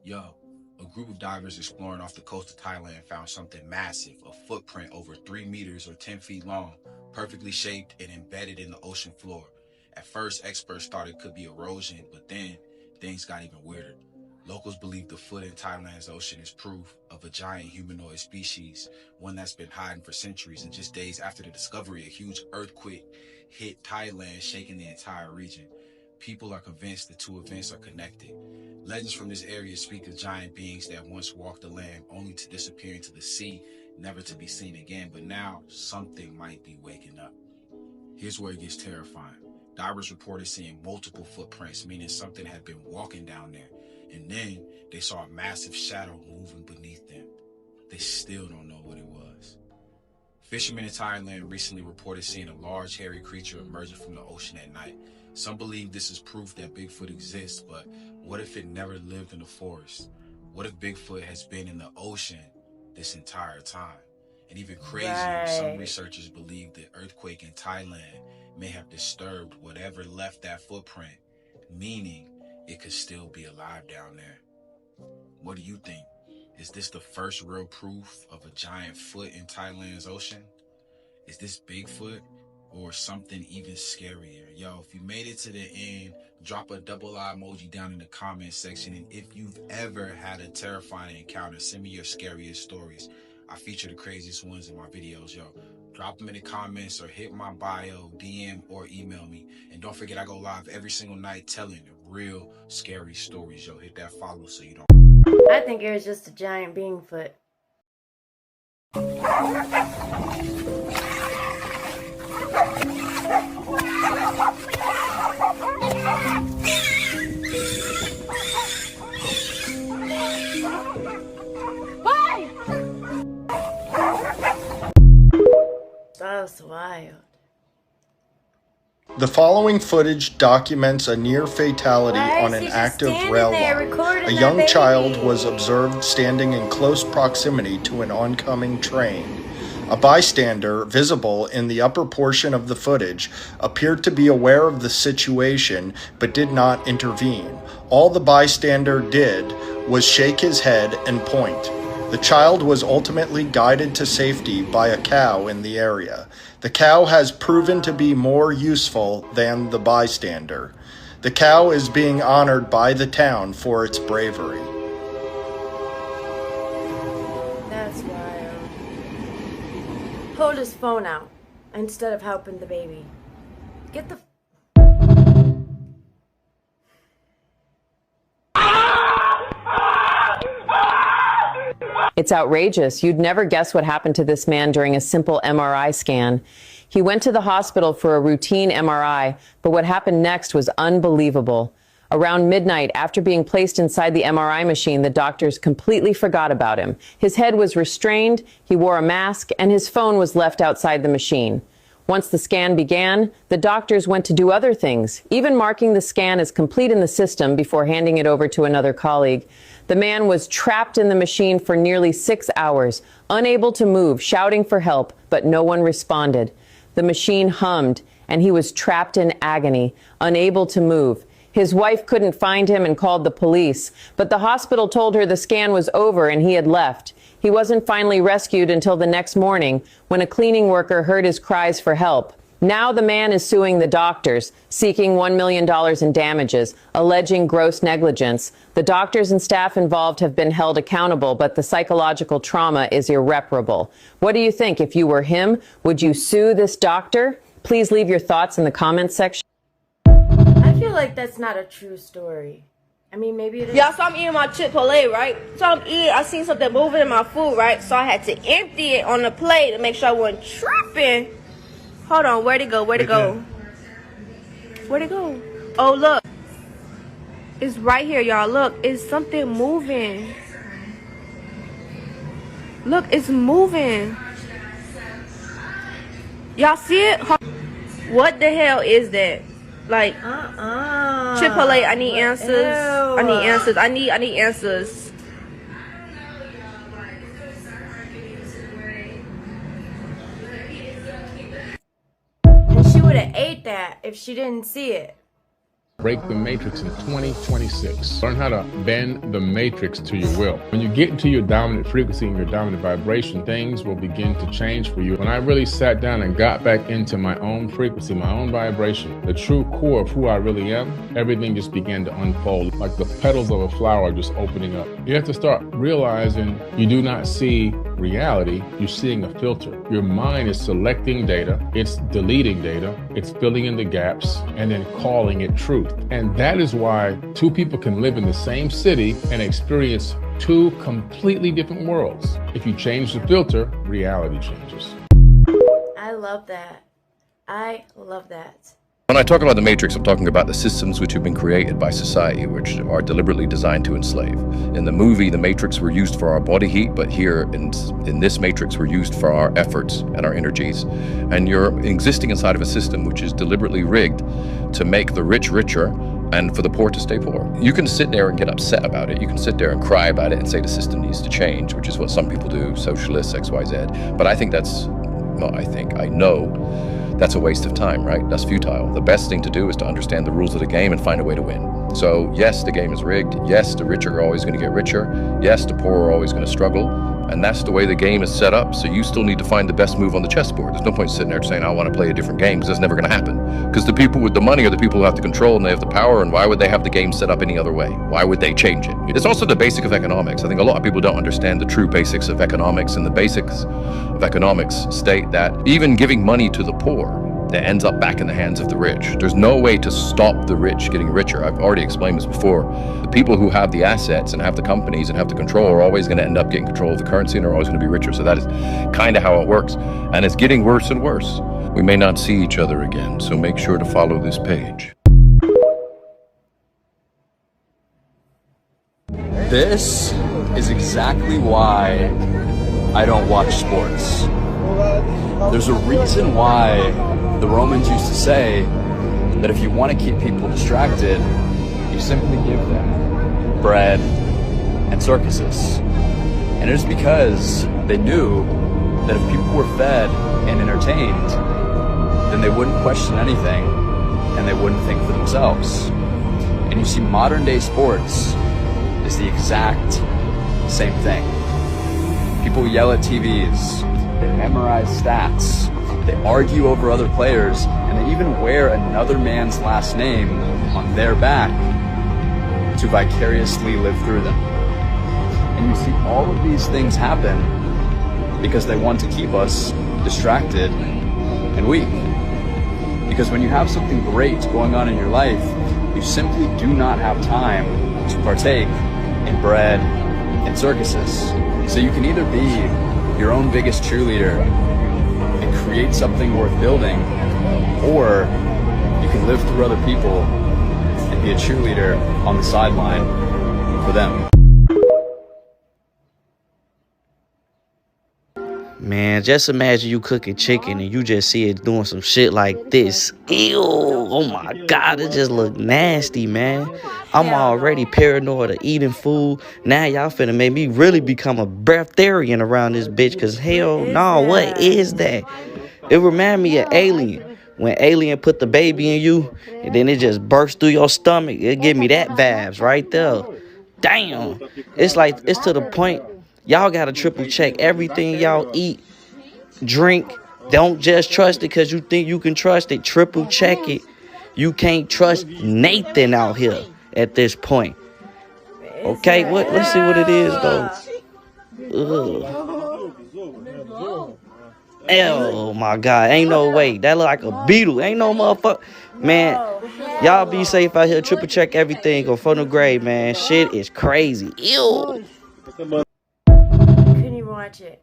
Yo, a group of divers exploring off the coast of Thailand found something massive, a footprint over 3 meters or 10 feet long, perfectly shaped and embedded in the ocean floor. At first, experts thought it could be erosion, but then things got even weirder. Locals believe the foot in Thailand's ocean is proof of a giant humanoid species, one that's been hiding for centuries, and just days after the discovery, a huge earthquake hit Thailand, shaking the entire region. People are convinced the two events are connected. Legends from this area speak of giant beings that once walked the land only to disappear into the sea, never to be seen again, but now something might be waking up. Here's where it gets terrifying. Divers reported seeing multiple footprints, meaning something had been walking down there, and then they saw a massive shadow moving beneath them. They still don't know what it was. Fishermen in Thailand recently reported seeing a large hairy creature emerging from the ocean at night. Some believe this is proof that Bigfoot exists, but what if it never lived in the forest? What if Bigfoot has been in the ocean this entire time? And even crazier, some researchers believe the earthquake in Thailand may have disturbed whatever left that footprint, meaning it could still be alive down there. What do you think? Is this the first real proof of a giant foot in Thailand's ocean? Is this Bigfoot, or something even scarier. Yo, if you made it to the end, drop a double eye emoji down in the comment section. And if you've ever had a terrifying encounter, send me your scariest stories. I feature the craziest ones in my videos, yo. Drop them in the comments or hit my bio, DM, or email me. And don't forget, I go live every single night telling real scary stories, yo. Hit that follow so you don't. I think it was just a giant bean foot. That was wild. The following footage documents a near fatality on an active rail line. A young child was observed standing in close proximity to an oncoming train. A bystander, visible in the upper portion of the footage, appeared to be aware of the situation but did not intervene. All the bystander did was shake his head and point. The child was ultimately guided to safety by a cow in the area. The cow has proven to be more useful than the bystander. The cow is being honored by the town for its bravery. That's wild. Hold his phone out instead of helping the baby. Get the... It's outrageous. You'd never guess what happened to this man during a simple MRI scan. He went to the hospital for a routine MRI, but what happened next was unbelievable. Around midnight, after being placed inside the MRI machine, the doctors completely forgot about him. His head was restrained, he wore a mask, and his phone was left outside the machine. Once the scan began, the doctors went to do other things, even marking the scan as complete in the system before handing it over to another colleague. The man was trapped in the machine for nearly 6 hours, unable to move, shouting for help, but no one responded. The machine hummed, and he was trapped in agony, unable to move. His wife couldn't find him and called the police, but the hospital told her the scan was over and he had left. He wasn't finally rescued until the next morning when a cleaning worker heard his cries for help. Now the man is suing the doctors, seeking $1 million in damages, alleging gross negligence. The doctors and staff involved have been held accountable, but the psychological trauma is irreparable. What do you think? If you were him, would you sue this doctor? Please leave your thoughts in the comments section. I feel like that's not a true story. I mean, maybe it is. Yeah, so I'm eating my Chick-fil-A, right? So I'm eating, I seen something moving in my food, right? So I had to empty it on the plate to make sure I wasn't tripping. Hold on, where'd it go? Where'd it go? Where'd it go? Oh, look. It's right here, y'all. Look, it's something moving. Look, it's moving. Y'all see it? What the hell is that? Like, Chick-fil-A, I need answers. Ew. I need answers. I need answers. She would have ate that if she didn't see it. Break the matrix in 2026. Learn how to bend the matrix to your will. When you get into your dominant frequency and your dominant vibration, things will begin to change for you. When I really sat down and got back into my own frequency, my own vibration, the true core of who I really am, everything just began to unfold like the petals of a flower just opening up. You have to start realizing you do not see reality, you're seeing a filter. Your mind is selecting data, it's deleting data, it's filling in the gaps, and then calling it truth. And that is why two people can live in the same city and experience two completely different worlds. If you change the filter, reality changes. I love that. I love that. When I talk about the Matrix, I'm talking about the systems which have been created by society, which are deliberately designed to enslave. In the movie, the Matrix were used for our body heat, but here in this Matrix, we're used for our efforts and our energies. And you're existing inside of a system which is deliberately rigged to make the rich richer and for the poor to stay poor. You can sit there and get upset about it. You can sit there and cry about it and say the system needs to change, which is what some people do, socialists, XYZ. But I think that's, I know that's a waste of time, right? That's futile. The best thing to do is to understand the rules of the game and find a way to win. So yes, the game is rigged. Yes, the rich are always going to get richer. Yes, the poor are always going to struggle. And that's the way the game is set up. So you still need to find the best move on the chessboard. There's no point sitting there saying, I want to play a different game, because that's never going to happen. Because the people with the money are the people who have the control and they have the power, and why would they have the game set up any other way? Why would they change it? It's also the basic of economics. I think a lot of people don't understand the true basics of economics, and the basics of economics state that even giving money to the poor, that ends up back in the hands of the rich. There's no way to stop the rich getting richer. I've already explained this before. The people who have the assets and have the companies and have the control are always going to end up getting control of the currency and are always going to be richer. So that is kind of how it works. And it's getting worse and worse. We may not see each other again, so make sure to follow this page. This is exactly why I don't watch sports. There's a reason why the Romans used to say that if you want to keep people distracted, you simply give them bread and circuses. And it is because they knew that if people were fed and entertained, then they wouldn't question anything and they wouldn't think for themselves. And you see, modern day sports is the exact same thing. People yell at TVs, they memorize stats, they argue over other players, and they even wear another man's last name on their back to vicariously live through them. And you see all of these things happen because they want to keep us distracted and weak. Because when you have something great going on in your life, you simply do not have time to partake in bread and circuses. So you can either be your own biggest cheerleader and create something worth building, or you can live through other people and be a cheerleader on the sideline for them. Man, just imagine you cooking chicken and you just see it doing some shit like this. Ew, oh my God, it just look nasty, man. I'm already paranoid of eating food. Now y'all finna make me really become a breatharian around this bitch, cause hell no, what is that? It remind me of Alien. When Alien put the baby in you and then it just burst through your stomach, it give me that vibes right there. Damn, it's like, it's to the point y'all gotta triple check everything y'all eat, drink. Don't just trust it because you think you can trust it. Triple check it. You can't trust Nathan out here at this point. Okay, let's see what it is though. Ugh. Oh my God, ain't no way. That look like a beetle. Ain't no motherfucker. Man, y'all be safe out here. Triple check everything on Funnel Grade, man. Shit is crazy. Ew. Couldn't even watch it.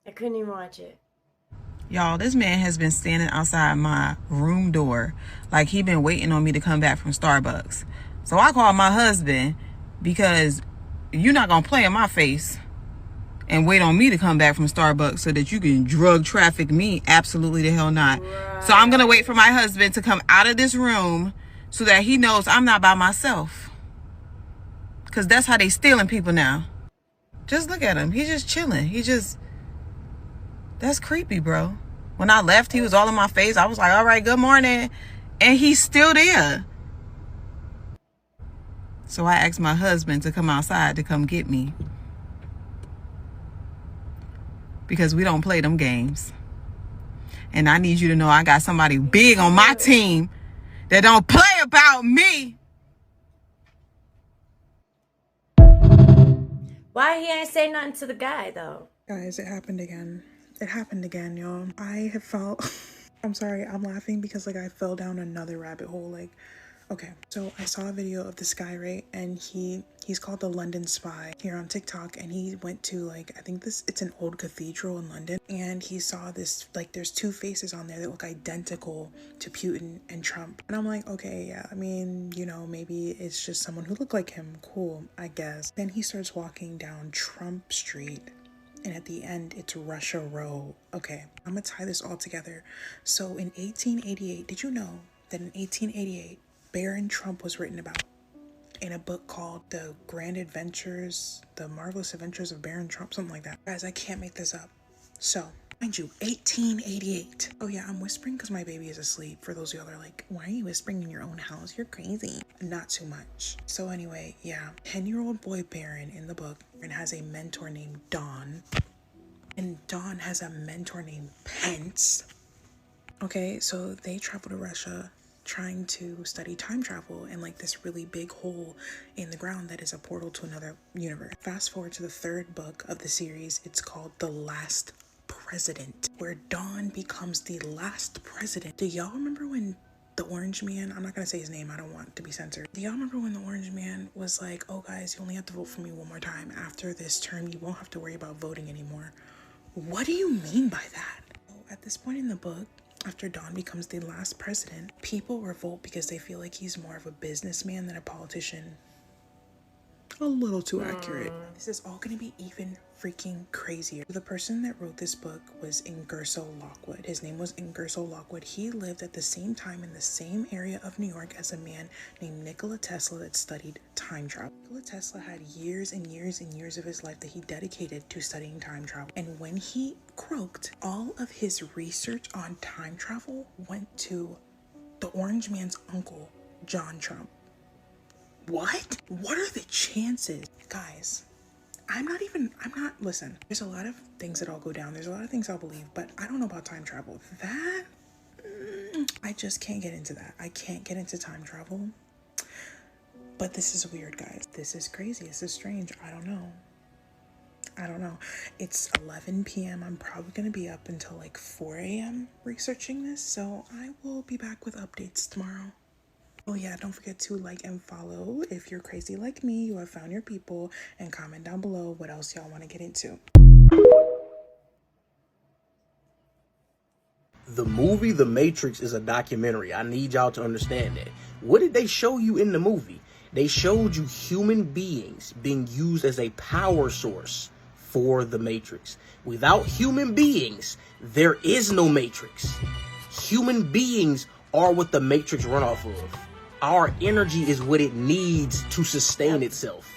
I couldn't even watch it. Y'all, this man has been standing outside my room door like he been waiting on me to come back from Starbucks. So I called my husband because you're not going to play in my face and wait on me to come back from Starbucks so that you can drug traffic me. Absolutely the hell not. Right. So I'm going to wait for my husband to come out of this room so that he knows I'm not by myself. Because that's how they stealing people now. Just look at him. He's just chilling. That's creepy, bro. When I left, he was all in my face. I was like, all right, good morning. And he's still there. So I asked my husband to come outside to come get me. Because we don't play them games. And I need you to know I got somebody big on my team that don't play about me. Why he ain't say nothing to the guy, though? Guys, it happened again. It happened again, y'all. I have felt... I'm sorry, I'm laughing because, like, I fell down another rabbit hole. Like, okay, so I saw a video of this guy, right? And he's called the London Spy here on TikTok. And he went to, like, I think it's an old cathedral in London. And he saw this, like, there's two faces on there that look identical to Putin and Trump. And I'm like, okay, yeah, I mean, you know, maybe it's just someone who looked like him. Cool, I guess. Then he starts walking down Trump Street. And at the end, it's Russia Row. Okay, I'm gonna tie this all together. So in 1888, did you know that in 1888, Baron Trump was written about in a book called The Marvelous Adventures of Baron Trump, something like that. Guys, I can't make this up. So Mind you, 1888. Oh yeah, I'm whispering because my baby is asleep. For those of y'all that are like, why are you whispering in your own house? You're crazy. Not too much. So anyway, yeah, 10-year-old boy Baron in the book and has a mentor named Dawn. And Dawn has a mentor named Pence. Okay, so they travel to Russia trying to study time travel and like this really big hole in the ground that is a portal to another universe. Fast forward to the third book of the series. It's called The Last President, where Dawn becomes the last president. Do y'all remember when the orange man, I'm not gonna say his name, I don't want to be censored. Do y'all remember when the orange man was like, oh guys, you only have to vote for me one more time. After this term, you won't have to worry about voting anymore. What do you mean by that? At this point in the book, after Don becomes the last president, people revolt because they feel like he's more of a businessman than a politician. A little too accurate. This is all gonna be even freaking crazier. The person that wrote this book was Ingersoll Lockwood. His name was Ingersoll Lockwood. He lived at the same time in the same area of New York as a man named Nikola Tesla that studied time travel. Nikola Tesla had years and years and years of his life that he dedicated to studying time travel. And when he croaked, all of his research on time travel went to the orange man's uncle, John Trump. What? What are the chances? Guys, listen, there's a lot of things that I'll go down. There's a lot of things I'll believe, but I don't know about time travel. I just can't get into that. I can't get into time travel. But this is weird, guys. This is crazy. This is strange. I don't know. It's 11 p.m. I'm probably going to be up until like 4 a.m. researching this. So I will be back with updates tomorrow. Oh yeah, don't forget to like and follow if you're crazy like me, you have found your people, and comment down below what else y'all want to get into. The movie The Matrix is a documentary. I need y'all to understand that. What did they show you in the movie? They showed you human beings being used as a power source for the Matrix. Without human beings, there is no Matrix. Human beings are what the Matrix run off of. Our energy is what it needs to sustain itself.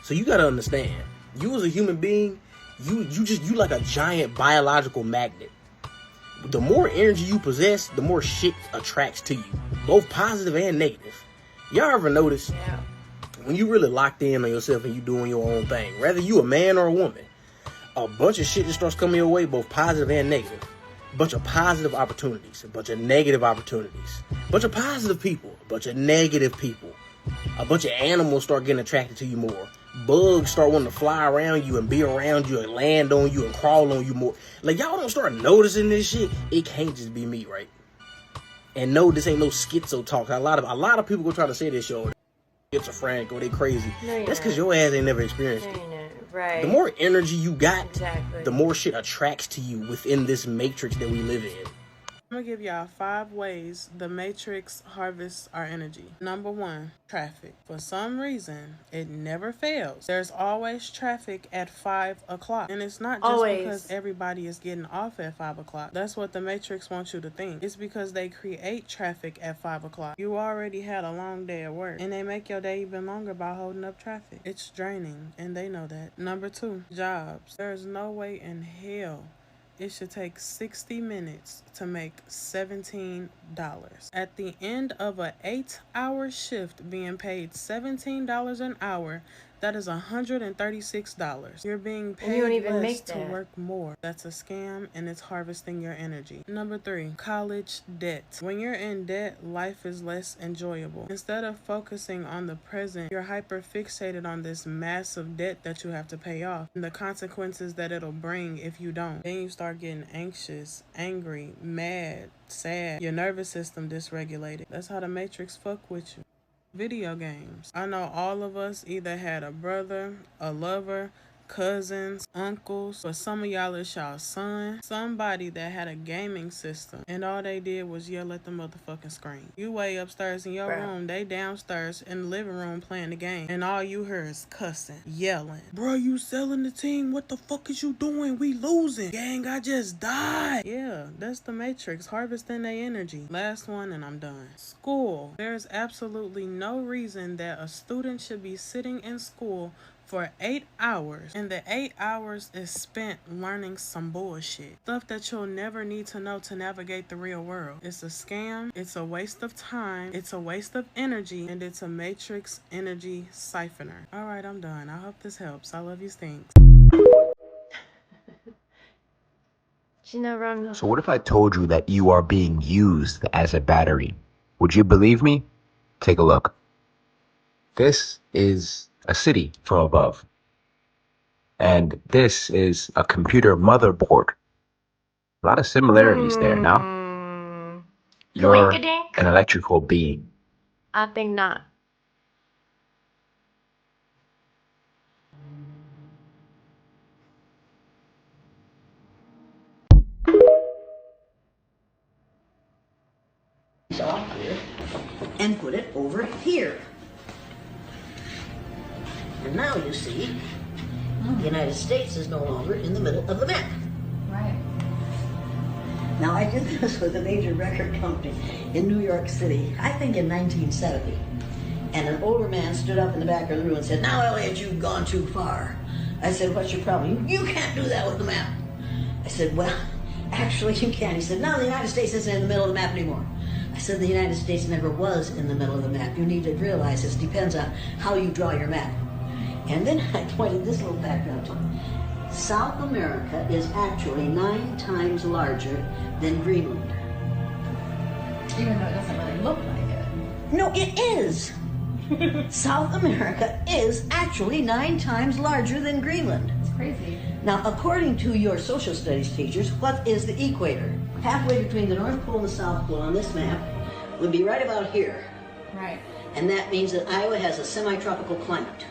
So you gotta understand, you as a human being, you like a giant biological magnet. The more energy you possess, the more shit attracts to you, both positive and negative. Y'all ever notice when you really locked in on yourself and you doing your own thing, whether you a man or a woman, a bunch of shit just starts coming your way, both positive and negative. A bunch of positive opportunities, a bunch of negative opportunities, a bunch of positive people, a bunch of negative people. A bunch of animals start getting attracted to you more. Bugs start wanting to fly around you and be around you and land on you and crawl on you more. Like, y'all don't start noticing this shit. It can't just be me, right? And no, this ain't no schizo talk. A lot of people go try to say this, yo, schizophrenic or they crazy. No, that's because your ass ain't never experienced it. Right. The more energy you got, exactly, the more shit attracts to you within this matrix that we live in. I'm gonna give y'all 5 ways the Matrix harvests our energy. Number 1, traffic. For some reason, it never fails. There's always traffic at 5 o'clock. And it's not just because everybody is getting off at 5 o'clock. That's what the Matrix wants you to think. It's because they create traffic at 5 o'clock. You already had a long day at work, and they make your day even longer by holding up traffic. It's draining, and they know that. Number 2, jobs. There's no way in hell it should take 60 minutes to make $17. At the end of an 8-hour shift being paid $17 an hour, that is $136. You're being paid you don't even less make to that. work more. That's a scam, and it's harvesting your energy. Number 3, college debt. When you're in debt, life is less enjoyable. Instead of focusing on the present, you're hyper fixated on this massive debt that you have to pay off and the consequences that it'll bring if you don't. Then you start getting anxious, angry, mad, sad. Your nervous system dysregulated. That's how the Matrix fuck with you. Video games. I know all of us either had a brother, a lover, cousins, uncles, or some of y'all is y'all son, somebody that had a gaming system, and all they did was yell at the motherfucking screen. You way upstairs in your room, they downstairs in the living room playing the game, and all you hear is cussing, yelling. Bro, you selling the team? What the fuck is you doing? We losing. Gang, I just died. Yeah, that's the Matrix, harvesting their energy. Last one and I'm done. School. There's absolutely no reason that a student should be sitting in school for 8 hours, and the 8 hours is spent learning some bullshit. Stuff that you'll never need to know to navigate the real world. It's a scam, it's a waste of time, it's a waste of energy, and it's a matrix energy siphoner. Alright, I'm done. I hope this helps. I love you, stinks. So what if I told you that you are being used as a battery? Would you believe me? Take a look. This is a city from above. And this is a computer motherboard. A lot of similarities there now. You're an electrical being. I think not. Off here and put it over here. And now you see the United States is no longer in the middle of the map. Right. Now I did this with a major record company in New York City, I think in 1970. And an older man stood up in the back of the room and said, "Now Elliot, you've gone too far." I said, "What's your problem?" "You can't do that with the map." I said, "Well, actually you can." He said, "No, the United States isn't in the middle of the map anymore." I said, "The United States never was in the middle of the map. You need to realize this depends on how you draw your map." And then I pointed this little fact out to him. South America is actually 9 times larger than Greenland. Even though it doesn't really look like it. No, it is. South America is actually 9 times larger than Greenland. It's crazy. Now, according to your social studies teachers, what is the equator? Halfway between the North Pole and the South Pole on this map would be right about here. Right. And that means that Iowa has a semi-tropical climate.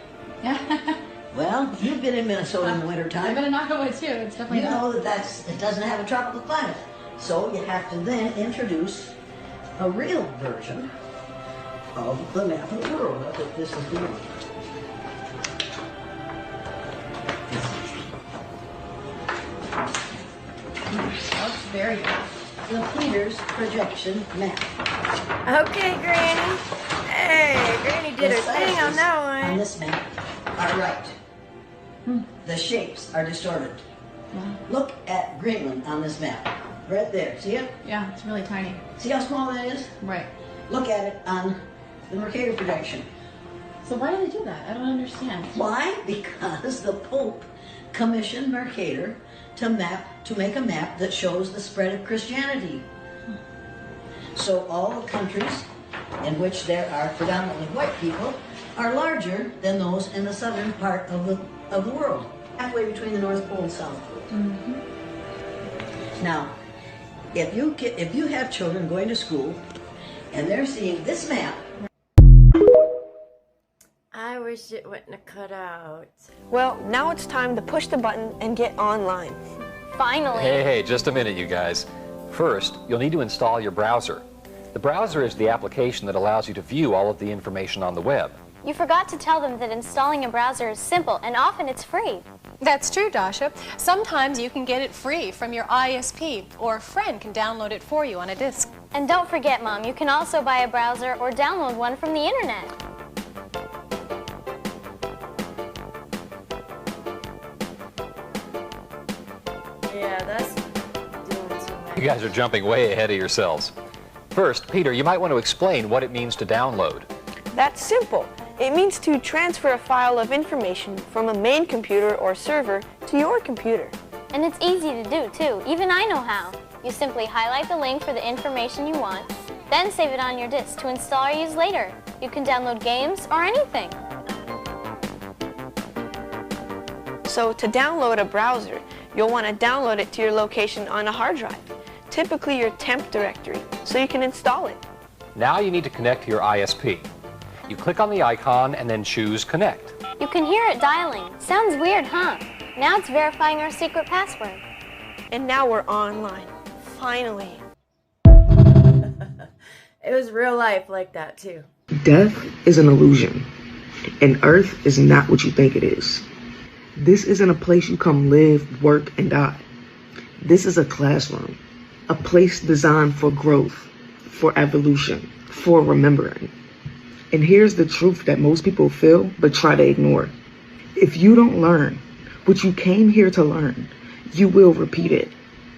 Well, you've been in Minnesota in the wintertime. I've been in Iowa too. It's definitely You know that it doesn't have a tropical climate. So you have to then introduce a real version of the map of the world. That's what this is doing. That's very good. The Peters projection map. Okay, Granny. Hey, Granny did her thing on that On one. this map are right. The shapes are distorted. Look at Greenland on this map. Right there. See it? Yeah, it's really tiny. See how small that is? Right. Look at it on the Mercator projection. So why do they do that? I don't understand. Why? Because the Pope commissioned Mercator to make a map that shows the spread of Christianity. So all the countries in which there are predominantly white people are larger than those in the southern part of the world, halfway between the North Pole and South Pole. Now, if you have children going to school and they're seeing this map, I wish it wouldn't have cut out. Well, now it's time to push the button and get online. Finally. Hey, just a minute, you guys. First, you'll need to install your browser. The browser is the application that allows you to view all of the information on the web. You forgot to tell them that installing a browser is simple and often it's free. That's true, Dasha. Sometimes you can get it free from your ISP, or a friend can download it for you on a disk. And don't forget, Mom, you can also buy a browser or download one from the internet. Yeah, that's doing too much. You guys are jumping way ahead of yourselves. First, Peter, you might want to explain what it means to download. That's simple. It means to transfer a file of information from a main computer or server to your computer. And it's easy to do, too. Even I know how. You simply highlight the link for the information you want, then save it on your disk to install or use later. You can download games or anything. So to download a browser, you'll want to download it to your location on a hard drive, typically your temp directory, so you can install it. Now you need to connect to your ISP. You click on the icon and then choose Connect. You can hear it dialing. Sounds weird, huh? Now it's verifying our secret password. And now we're online. Finally. It was real life like that too. Death is an illusion, and Earth is not what you think it is. This isn't a place you come live, work, and die. This is a classroom, a place designed for growth, for evolution, for remembering. And here's the truth that most people feel but try to ignore. If you don't learn what you came here to learn, you will repeat it.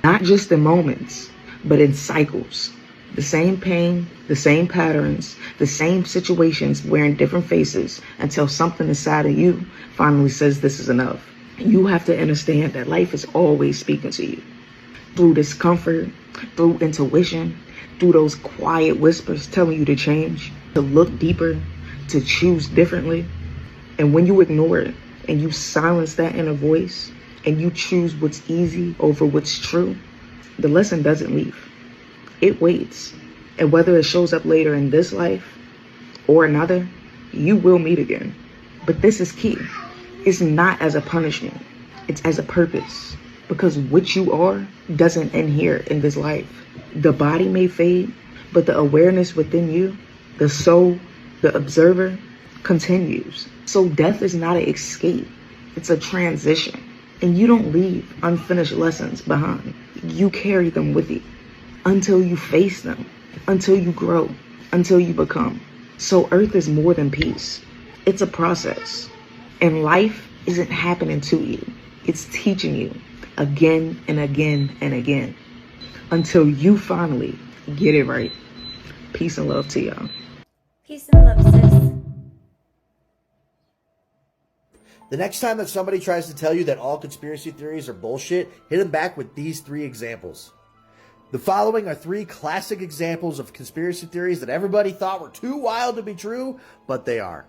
Not just in moments, but in cycles. The same pain, the same patterns, the same situations wearing different faces until something inside of you finally says this is enough. You have to understand that life is always speaking to you. Through discomfort, through intuition, through those quiet whispers telling you to change, to look deeper, to choose differently. And when you ignore it and you silence that inner voice and you choose what's easy over what's true, the lesson doesn't leave. It waits. And whether it shows up later in this life or another, you will meet again. But this is key. It's not as a punishment. It's as a purpose. Because what you are doesn't end here in this life. The body may fade, but the awareness within you, the soul, the observer, continues. So death is not an escape. It's a transition. And you don't leave unfinished lessons behind. You carry them with you until you face them, until you grow, until you become. So Earth is more than peace. It's a process. And life isn't happening to you. It's teaching you again and again and again until you finally get it right. Peace and love to y'all. Peace and love, sis. The next time that somebody tries to tell you that all conspiracy theories are bullshit, hit them back with these 3 examples. The following are 3 classic examples of conspiracy theories that everybody thought were too wild to be true, but they are.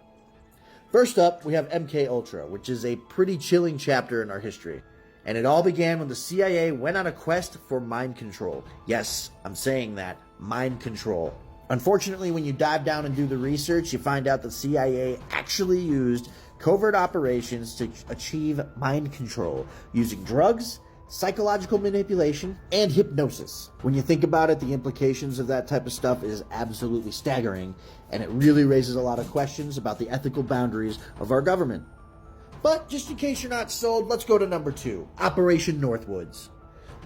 First up, we have MK Ultra, which is a pretty chilling chapter in our history. And it all began when the CIA went on a quest for mind control. Yes, I'm saying that, mind control. Unfortunately, when you dive down and do the research, you find out the CIA actually used covert operations to achieve mind control using drugs, psychological manipulation, and hypnosis. When you think about it, the implications of that type of stuff is absolutely staggering, and it really raises a lot of questions about the ethical boundaries of our government. But just in case you're not sold, let's go to number 2, Operation Northwoods.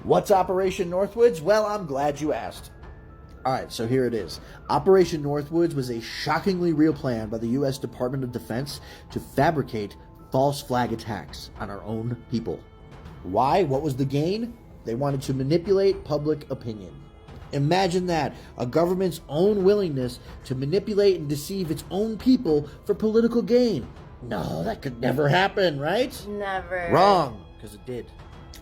What's Operation Northwoods? Well, I'm glad you asked. Alright, so here it is. Operation Northwoods was a shockingly real plan by the U.S. Department of Defense to fabricate false flag attacks on our own people. Why? What was the gain? They wanted to manipulate public opinion. Imagine that, a government's own willingness to manipulate and deceive its own people for political gain. No, that could never happen, right? Never. Wrong, because it did.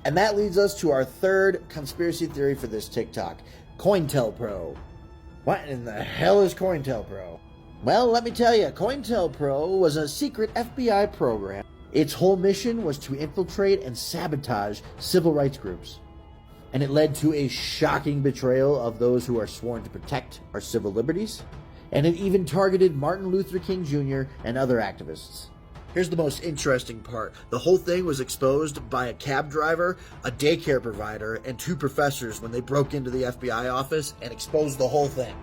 And that leads us to our 3rd conspiracy theory for this TikTok, COINTELPRO. What in the hell is COINTELPRO? Well, let me tell you, COINTELPRO was a secret FBI program. Its whole mission was to infiltrate and sabotage civil rights groups. And it led to a shocking betrayal of those who are sworn to protect our civil liberties. And it even targeted Martin Luther King Jr. and other activists. Here's the most interesting part. The whole thing was exposed by a cab driver, a daycare provider, and 2 professors when they broke into the FBI office and exposed the whole thing.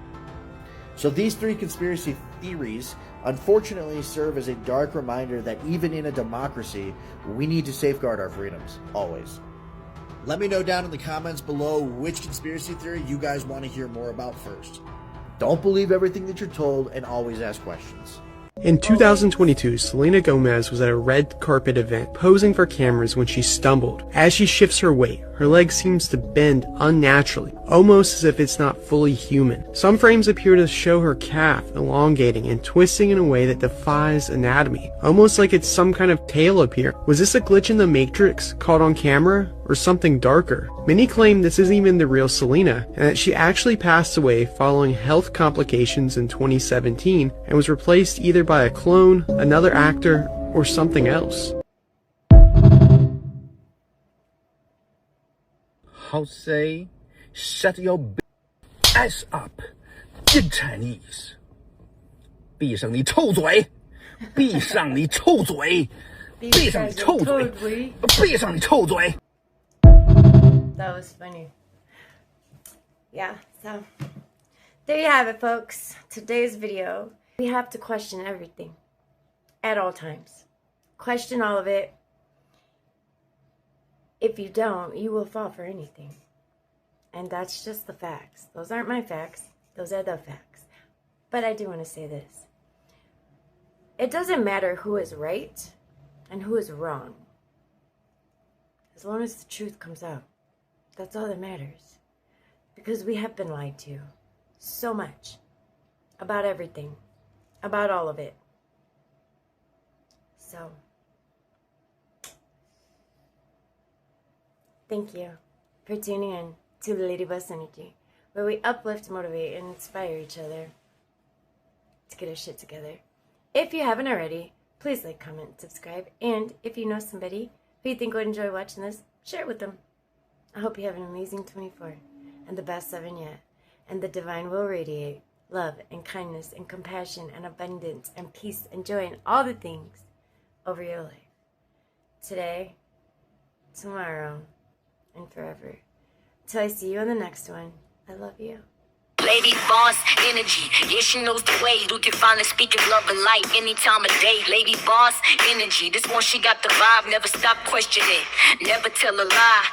So these 3 conspiracy theories unfortunately serve as a dark reminder that even in a democracy, we need to safeguard our freedoms, always. Let me know down in the comments below which conspiracy theory you guys want to hear more about first. Don't believe everything that you're told and always ask questions. In 2022, Selena Gomez was at a red carpet event posing for cameras when she stumbled. As she shifts her weight, her leg seems to bend unnaturally, almost as if it's not fully human. Some frames appear to show her calf elongating and twisting in a way that defies anatomy, almost like it's some kind of tail up here. Was this a glitch in the Matrix caught on camera, or something darker? Many claim this isn't even the real Selena, and that she actually passed away following health complications in 2017 and was replaced either by a clone, another actor, or something else. How say, shut your ass up in Chinese. 闭上你臭嘴，闭上你臭嘴，闭上你臭嘴，闭上你臭嘴。 That was funny. Yeah, so there you have it, folks. Today's video. We have to question everything at all times. Question all of it. If you don't, you will fall for anything. And that's just the facts. Those aren't my facts. Those are the facts. But I do want to say this. It doesn't matter who is right and who is wrong. As long as the truth comes out, that's all that matters. Because we have been lied to so much about everything, about all of it. So, thank you for tuning in to the Lady Boss Energy, where we uplift, motivate, and inspire each other to get our shit together. If you haven't already, please like, comment, subscribe, and if you know somebody who you think would enjoy watching this, share it with them. I hope you have an amazing 24 and the best 7 yet, and the divine will radiate love and kindness and compassion and abundance and peace and joy and all the things over your life. Today, tomorrow, and forever. Till I see you on the next one, I love you. Lady Boss Energy, yeah, she knows the way. You can finally speak of love and light any time of day. Lady Boss Energy, this one she got the vibe. Never stop questioning, never tell a lie.